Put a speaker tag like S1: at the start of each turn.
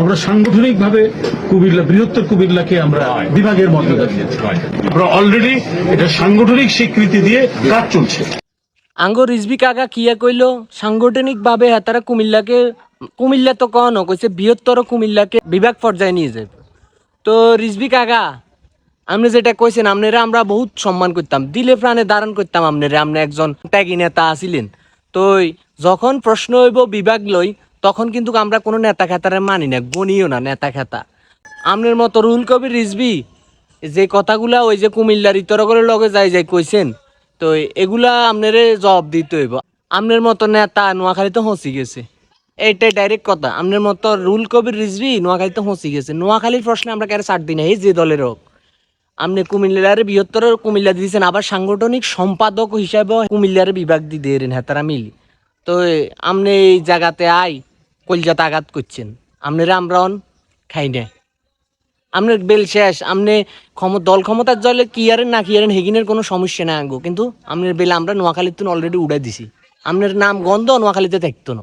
S1: আমরা সাংগঠনিকভাবে কুমিল্লা বৃহত্তর কুমিল্লাকে আমরা বিভাগের মর্যাদা দিয়েছি। আমরা অলরেডি এটা সাংগঠনিক স্বীকৃতি দিয়ে কাজ চলছে।
S2: আঙ্গো রিজভি কাকা কিয়া কইল সাংগঠনিক ভাবে তারা কুমিল্লা তো কনো কইছে বৃহত্তর কুমিল্লাকে বিভাগ পর্যায়ে নিয়ে যাবে। তো রিজভি কাকা আপনি যেটা কইছেন আপনারা আমরা বহুত সম্মান করতাম, দিলে প্রাণে ধারণ করতাম আপনারা, আপনি একজন ত্যাগী নেতা আছিলেন। তো যখন প্রশ্ন হইব বিভাগ লই তখন কিন্তু আমরা কোনো নেতা খেতারে মানি না, গনিও না নেতা খেতা। আপনার মতো রুহুল কবির রিজভি যে কথাগুলা ওই যে কুমিল্লার ইতরগরের লগে যাই কইছেন, তো এগুলা আপনারে জবাব দিতে হইব। আপনার মতো নেতা নোয়াখালীতে হসি গেছে, এইটাই ডাইরেক্ট কথা। আপনার মতো রুহুল কবির রিজভি নোয়াখালীতে হসি গেছে। নোয়াখালীর প্রশ্নে আমরা কেন ছাড় দিই না, এই যে দলের হোক। আপনি কুমিল্লার বৃহত্তর কুমিল্লা দিয়েছেন, আবার সাংগঠনিক সম্পাদক হিসাবে কুমিল্লার বিভাগ দিয়ে দেন হেতারা মিলি। তো আপনি এই জায়গাতে কলজাতে আঘাত করছেন, আপনারা আমরা খাই না। আপনার বেল শেষ, আপনি দল ক্ষমতার জলে কি আরেন না কি আরেন হেগিনের কোনো সমস্যা না আঙ্গো, কিন্তু আপনার বেল আমরা নোয়াখালীতে অলরেডি উড়াই দিছি। আপনার নাম গন্ধ নোয়াখালীতে থাকতো না।